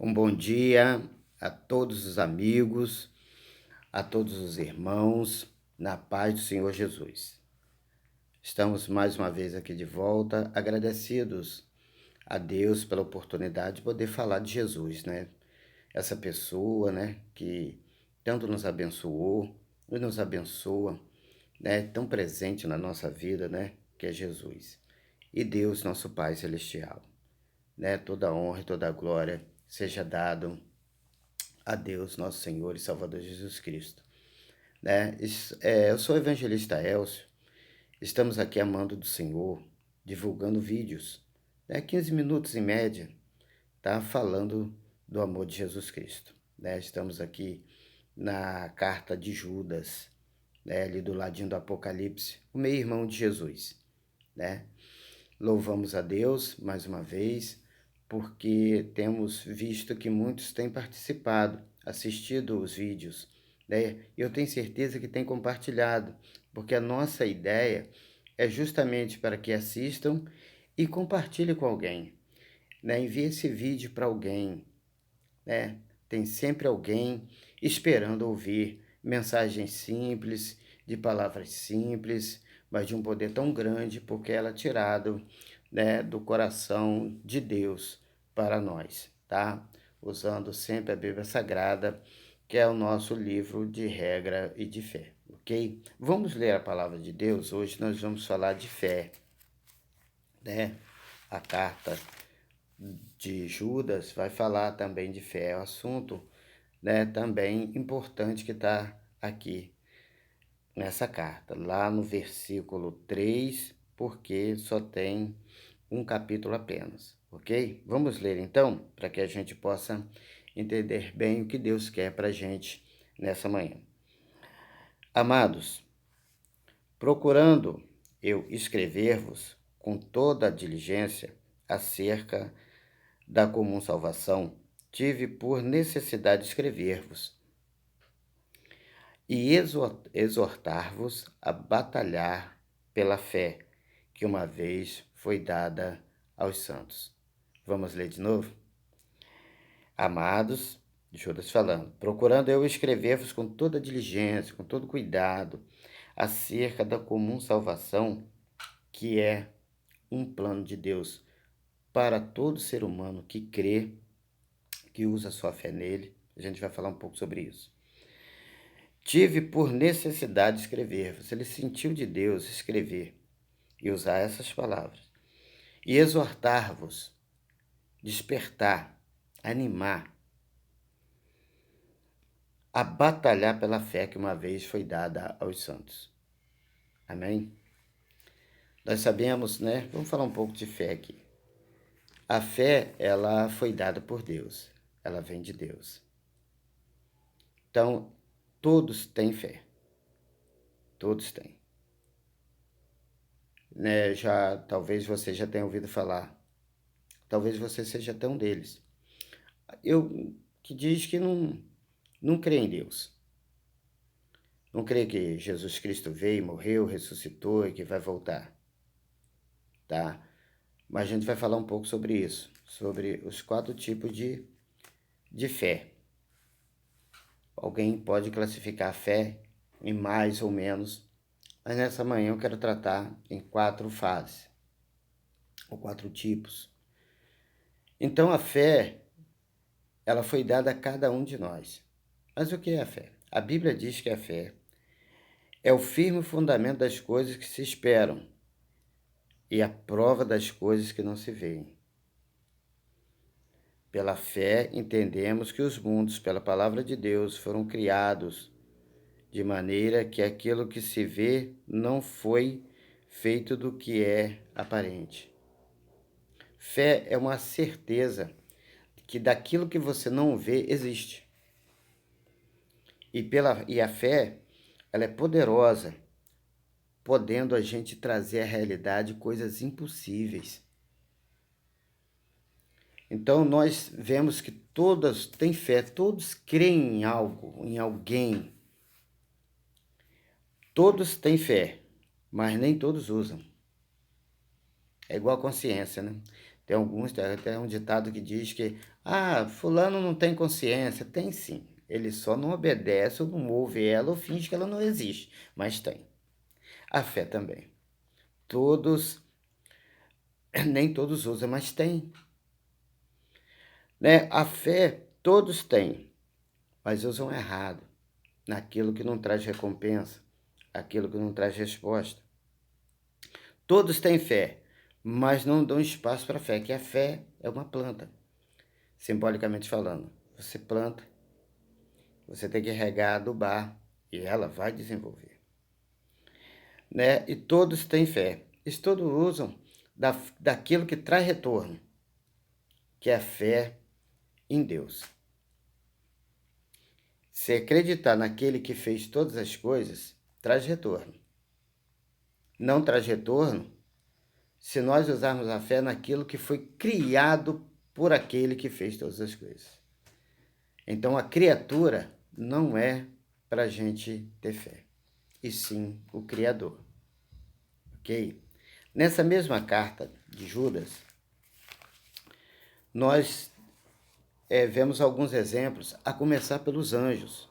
Um bom dia a todos os amigos, a todos os irmãos, na paz do Senhor Jesus. Estamos mais uma vez aqui de volta, agradecidos a Deus pela oportunidade de poder falar de Jesus, né? Essa pessoa, né, que tanto nos abençoou e nos abençoa, né, tão presente na nossa vida, né, que é Jesus. E Deus, nosso Pai Celestial, né? Toda honra e toda glória seja dado a Deus, nosso Senhor e Salvador Jesus Cristo, né? Eu sou o evangelista Elcio, estamos aqui amando do Senhor, divulgando vídeos, né? 15 minutos em média, tá? Falando do amor de Jesus Cristo, né? Estamos aqui na carta de Judas, né? Ali do ladinho do Apocalipse, o meio-irmão de Jesus, né? Louvamos a Deus mais uma vez, porque temos visto que muitos têm participado, assistido os vídeos, né? E eu tenho certeza que têm compartilhado, porque a nossa ideia é justamente para que assistam e compartilhem com alguém, né? Envie esse vídeo para alguém, né? Tem sempre alguém esperando ouvir mensagens simples, de palavras simples, mas de um poder tão grande, porque ela é tirado, né, do coração de Deus para nós, tá? Usando sempre a Bíblia Sagrada, que é o nosso livro de regra e de fé, ok? Vamos ler a palavra de Deus. Hoje nós vamos falar de fé, né? A carta de Judas vai falar também de fé, é um assunto, né, também importante que está aqui nessa carta, lá no versículo 3, porque só tem um capítulo apenas, ok? Vamos ler então, para que a gente possa entender bem o que Deus quer para a gente nessa manhã. Amados, procurando eu escrever-vos com toda a diligência acerca da comum salvação, tive por necessidade escrever-vos e exortar-vos a batalhar pela fé que uma vez foi dada aos santos. Vamos ler de novo? Amados, Judas falando, procurando eu escrever-vos com toda diligência, com todo cuidado, acerca da comum salvação, que é um plano de Deus para todo ser humano que crê, que usa sua fé nele. A gente vai falar um pouco sobre isso. Tive por necessidade escrever-vos. Ele sentiu de Deus escrever e usar essas palavras. E exortar-vos, despertar, animar, a batalhar pela fé que uma vez foi dada aos santos. Amém? Nós sabemos, né? Vamos falar um pouco de fé aqui. A fé, ela foi dada por Deus. Ela vem de Deus. Então, todos têm fé. Todos têm. Né? Talvez você já tenha ouvido falar. Talvez você seja até um deles. Eu que diz que não crê em Deus. Não crê que Jesus Cristo veio, morreu, ressuscitou e que vai voltar, tá? Mas a gente vai falar um pouco sobre isso, sobre os 4 tipos de fé. Alguém pode classificar a fé em mais ou menos, mas nessa manhã eu quero tratar em 4 fases, ou 4 tipos. Então a fé, ela foi dada a cada um de nós. Mas o que é a fé? A Bíblia diz que a fé é o firme fundamento das coisas que se esperam e a prova das coisas que não se veem. Pela fé, entendemos que os mundos, pela palavra de Deus, foram criados de maneira que aquilo que se vê não foi feito do que é aparente. Fé é uma certeza que daquilo que você não vê existe. E a fé, ela é poderosa, podendo a gente trazer à realidade coisas impossíveis. Então, nós vemos que todas têm fé, todos creem em algo, em alguém. Todos têm fé, mas nem todos usam. É igual a consciência, né? Tem até um ditado que diz que, fulano não tem consciência. Tem sim, ele só não obedece ou não ouve ela ou finge que ela não existe, mas tem. A fé também. Todos, nem todos usam, mas tem. Né? A fé todos têm, mas usam errado, naquilo que não traz recompensa, aquilo que não traz resposta. Todos têm fé, mas não dão espaço para a fé, que a fé é uma planta, simbolicamente falando. Você planta, você tem que regar, adubar, e ela vai desenvolver. Né? E todos têm fé. Eles todos usam daquilo que traz retorno, que é a fé em Deus. Se acreditar naquele que fez todas as coisas, traz retorno. Não traz retorno se nós usarmos a fé naquilo que foi criado por aquele que fez todas as coisas. Então, a criatura não é para a gente ter fé, e sim o Criador. Ok? Nessa mesma carta de Judas, nós vemos alguns exemplos, a começar pelos anjos.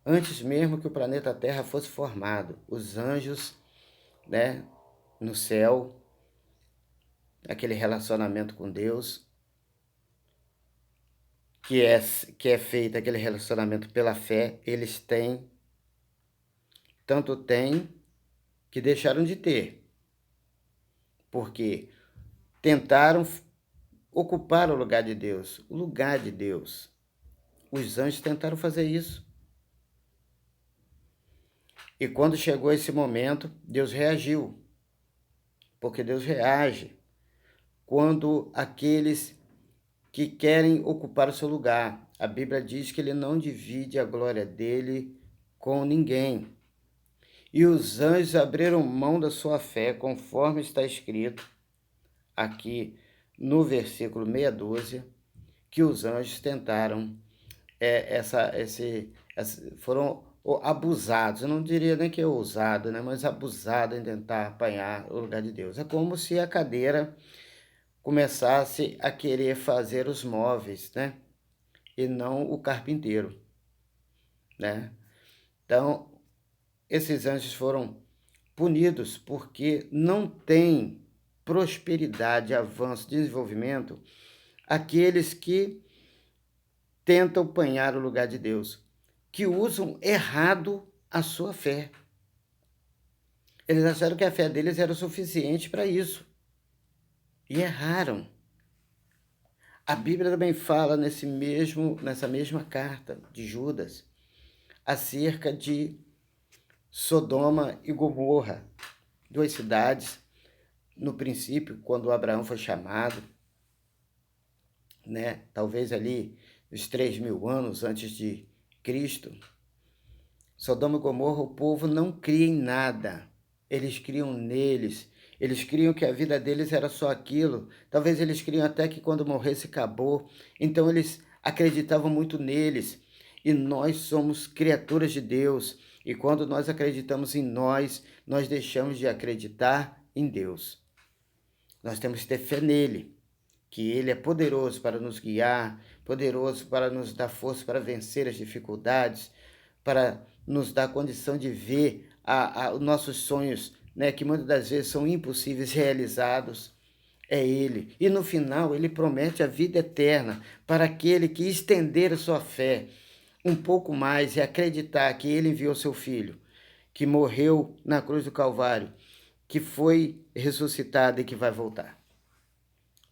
Antes mesmo que o planeta Terra fosse formado, os anjos, né, no céu, aquele relacionamento com Deus, que é feito aquele relacionamento pela fé, eles têm, tanto têm que deixaram de ter, porque tentaram ocupar o lugar de Deus, o lugar de Deus. Os anjos tentaram fazer isso. E quando chegou esse momento, Deus reagiu, porque Deus reage quando aqueles que querem ocupar o seu lugar. A Bíblia diz que ele não divide a glória dele com ninguém. E os anjos abriram mão da sua fé, conforme está escrito aqui no versículo meia dúzia, que os anjos tentaram, foram abusados. Eu não diria nem que é ousado, né? Mas abusado em tentar apanhar o lugar de Deus. É como se a cadeira começasse a querer fazer os móveis, né? E não o carpinteiro, né? Então, esses anjos foram punidos porque não tem prosperidade, avanço, desenvolvimento aqueles que tentam apanhar o lugar de Deus, que usam errado a sua fé. Eles acharam que a fé deles era o suficiente para isso e erraram. A Bíblia também fala nessa mesma carta de Judas acerca de Sodoma e Gomorra, duas cidades, no princípio, quando Abraão foi chamado, né? Talvez ali uns 3.000 anos antes de Cristo. Sodoma e Gomorra, o povo não cria em nada. Eles criam neles. Eles criam que a vida deles era só aquilo. Talvez eles criam até que quando morresse acabou. Então eles acreditavam muito neles. E nós somos criaturas de Deus. E quando nós acreditamos em nós deixamos de acreditar em Deus. Nós temos que ter fé nele, que ele é poderoso para nos guiar, poderoso para nos dar força para vencer as dificuldades, para nos dar condição de ver os nossos sonhos, né, que muitas das vezes são impossíveis, realizados. É ele. E no final, ele promete a vida eterna para aquele que estender a sua fé um pouco mais e acreditar que ele enviou seu filho, que morreu na cruz do Calvário, que foi ressuscitado e que vai voltar.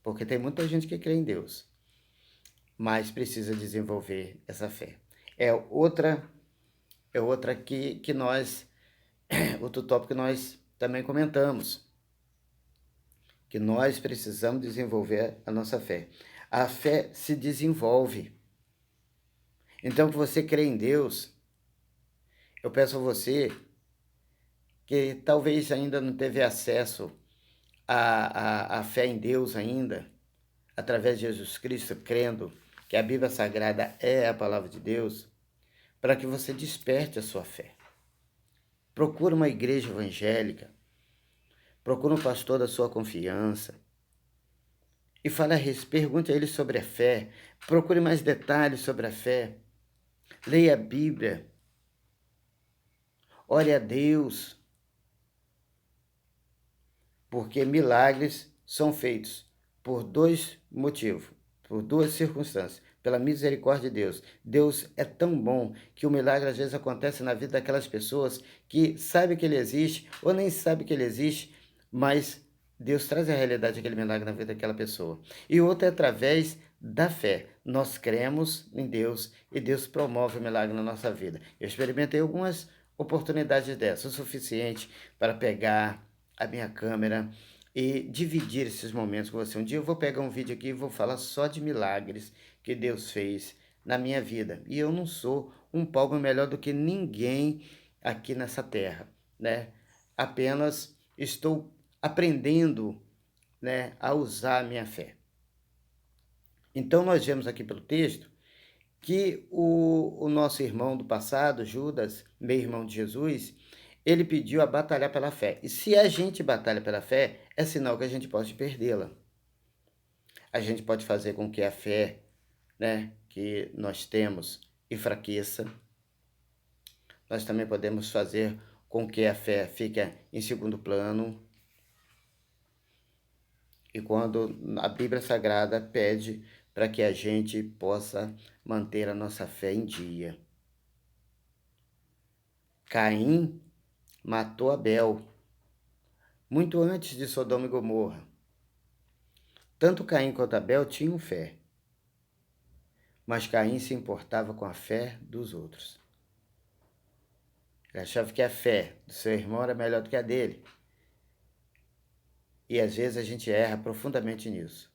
Porque tem muita gente que crê em Deus, mas precisa desenvolver essa fé. É outra que nós, outro tópico que nós também comentamos, que nós precisamos desenvolver a nossa fé. A fé se desenvolve. Então, que você crê em Deus, eu peço a você que talvez ainda não teve acesso à fé em Deus ainda, através de Jesus Cristo, crendo que a Bíblia Sagrada é a palavra de Deus, para que você desperte a sua fé. Procure uma igreja evangélica, procure um pastor da sua confiança, e fale a respeito, pergunte a ele sobre a fé, procure mais detalhes sobre a fé, leia a Bíblia, ore a Deus, porque milagres são feitos por dois motivos, por duas circunstâncias. Pela misericórdia de Deus. Deus é tão bom que o milagre às vezes acontece na vida daquelas pessoas que sabem que ele existe ou nem sabem que ele existe, mas Deus traz a realidade daquele milagre na vida daquela pessoa. E outra é através da fé. Nós cremos em Deus e Deus promove o milagre na nossa vida. Eu experimentei algumas oportunidades dessas, o suficiente para pegar a minha câmera e dividir esses momentos com você. Um dia eu vou pegar um vídeo aqui e vou falar só de milagres que Deus fez na minha vida. E eu não sou um palmo melhor do que ninguém aqui nessa terra, né? Apenas estou aprendendo, né, a usar a minha fé. Então nós vemos aqui pelo texto que o nosso irmão do passado, Judas, meio irmão de Jesus, ele pediu a batalhar pela fé. E se a gente batalha pela fé, é sinal que a gente pode perdê-la. A gente pode fazer com que a fé, né, que nós temos enfraqueça. Nós também podemos fazer com que a fé fique em segundo plano. E quando a Bíblia Sagrada pede para que a gente possa manter a nossa fé em dia. Caim matou Abel, muito antes de Sodoma e Gomorra. Tanto Caim quanto Abel tinham fé, mas Caim se importava com a fé dos outros. Ele achava que a fé do seu irmão era melhor do que a dele. E às vezes a gente erra profundamente nisso.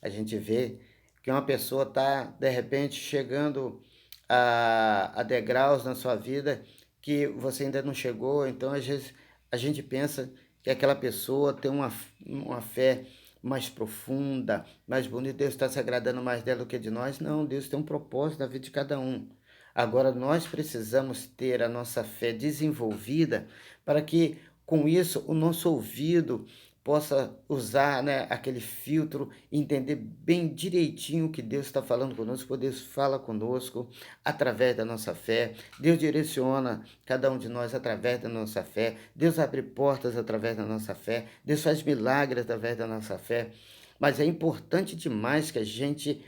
A gente vê que uma pessoa está, de repente, chegando a degraus na sua vida que você ainda não chegou. Então, às vezes, a gente pensa que aquela pessoa tem uma fé mais profunda, mais bonita. Deus está se agradando mais dela do que de nós. Não, Deus tem um propósito na vida de cada um. Agora, nós precisamos ter a nossa fé desenvolvida para que, com isso, o nosso ouvido possa usar, né, aquele filtro, entender bem direitinho o que Deus está falando conosco, porque Deus fala conosco através da nossa fé, Deus direciona cada um de nós através da nossa fé, Deus abre portas através da nossa fé, Deus faz milagres através da nossa fé, mas é importante demais que a gente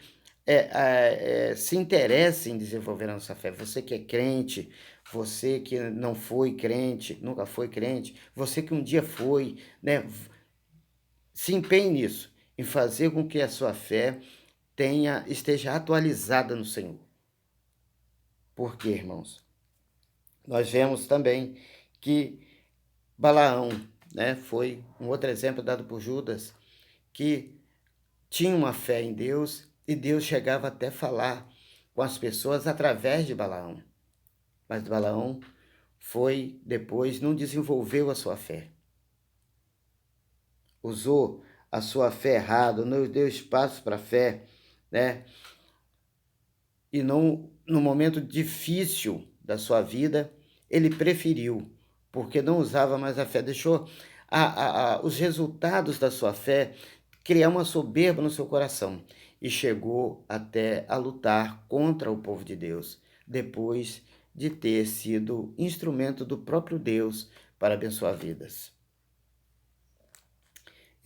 se interesse em desenvolver a nossa fé. Você que é crente, você que não foi crente, nunca foi crente, você que um dia foi, né? Se empenhe nisso, em fazer com que a sua fé esteja atualizada no Senhor. Por quê, irmãos? Nós vemos também que Balaão, né, foi um outro exemplo dado por Judas, que tinha uma fé em Deus e Deus chegava até falar com as pessoas através de Balaão. Mas Balaão depois, não desenvolveu a sua fé. Usou a sua fé errada, não deu espaço para a fé, né? E não, no momento difícil da sua vida, ele preferiu, porque não usava mais a fé, deixou os resultados da sua fé criar uma soberba no seu coração e chegou até a lutar contra o povo de Deus, depois de ter sido instrumento do próprio Deus para abençoar vidas.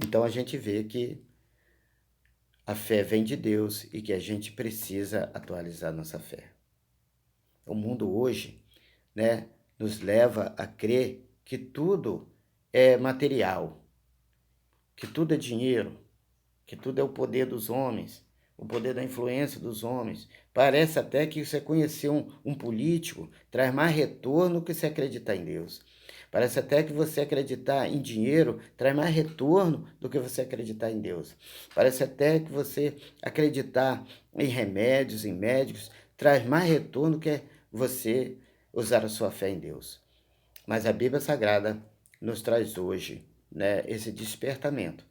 Então a gente vê que a fé vem de Deus e que a gente precisa atualizar nossa fé. O mundo hoje, né, nos leva a crer que tudo é material, que tudo é dinheiro, que tudo é o poder dos homens, o poder da influência dos homens. Parece até que você conhecer um político traz mais retorno que você acreditar em Deus. Parece até que você acreditar em dinheiro traz mais retorno do que você acreditar em Deus. Parece até que você acreditar em remédios, em médicos, traz mais retorno que você usar a sua fé em Deus. Mas a Bíblia Sagrada nos traz hoje, né, esse despertamento,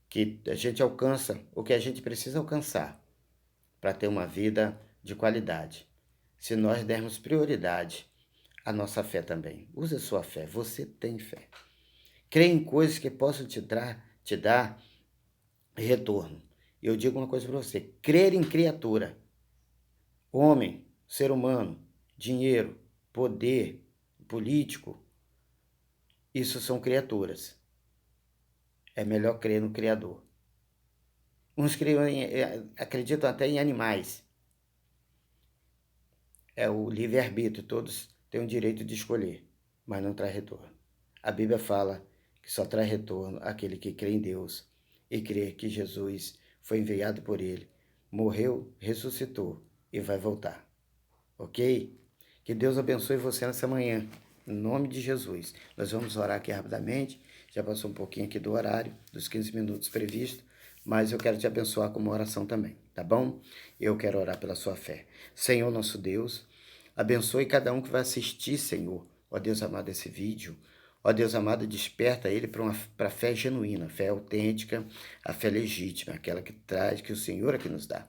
que a gente alcança o que a gente precisa alcançar para ter uma vida de qualidade. Se nós dermos prioridade à nossa fé também. Use a sua fé, você tem fé. Crê em coisas que possam te dar retorno. Eu digo uma coisa para você: crer em criatura, homem, ser humano, dinheiro, poder, político, isso são criaturas. É melhor crer no Criador. Uns acreditam até em animais. É o livre-arbítrio, todos têm o direito de escolher, mas não traz retorno. A Bíblia fala que só traz retorno aquele que crê em Deus e crê que Jesus foi enviado por ele, morreu, ressuscitou e vai voltar. Ok? Que Deus abençoe você nessa manhã, em nome de Jesus. Nós vamos orar aqui rapidamente, já passou um pouquinho aqui do horário, dos 15 minutos previsto, mas eu quero te abençoar com uma oração também, tá bom? Eu quero orar pela sua fé. Senhor nosso Deus, abençoe cada um que vai assistir, Senhor, ó Deus amado, esse vídeo. Ó Deus amado, desperta ele para a fé genuína, a fé autêntica, a fé legítima, aquela que traz, que o Senhor é que nos dá.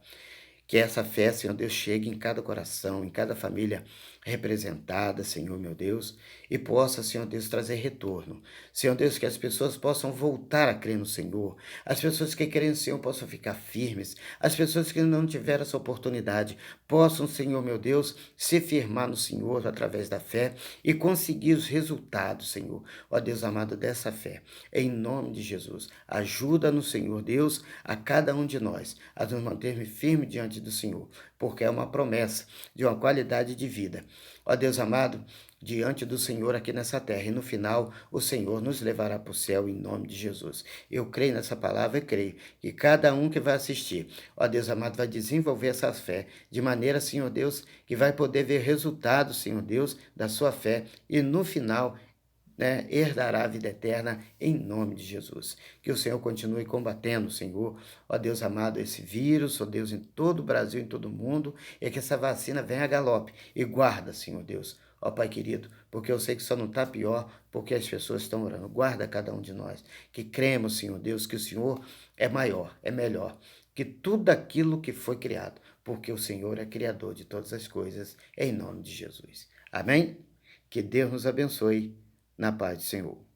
Que essa fé, Senhor Deus, chegue em cada coração, em cada família representada, Senhor meu Deus, e possa, Senhor Deus, trazer retorno. Senhor Deus, que as pessoas possam voltar a crer no Senhor. As pessoas que creem no Senhor possam ficar firmes. As pessoas que não tiveram essa oportunidade possam, Senhor meu Deus, se firmar no Senhor através da fé e conseguir os resultados, Senhor. Ó Deus amado, dessa fé. Em nome de Jesus, ajuda no Senhor Deus a cada um de nós a nos manter firme diante do Senhor, porque é uma promessa de uma qualidade de vida. Ó Deus amado, diante do Senhor aqui nessa terra, e no final o Senhor nos levará para o céu em nome de Jesus. Eu creio nessa palavra e creio que cada um que vai assistir, ó Deus amado, vai desenvolver essa fé de maneira, Senhor Deus, que vai poder ver resultados, Senhor Deus, da sua fé e no final herdará a vida eterna em nome de Jesus. Que o Senhor continue combatendo, Senhor, ó Deus amado, esse vírus, ó Deus, em todo o Brasil, em todo o mundo, e que essa vacina venha a galope e guarda, Senhor Deus, ó Pai querido, porque eu sei que só não está pior porque as pessoas estão orando. Guarda cada um de nós, que cremos, Senhor Deus, que o Senhor é maior, é melhor que tudo aquilo que foi criado, porque o Senhor é criador de todas as coisas, em nome de Jesus. Amém? Que Deus nos abençoe. Na paz do Senhor.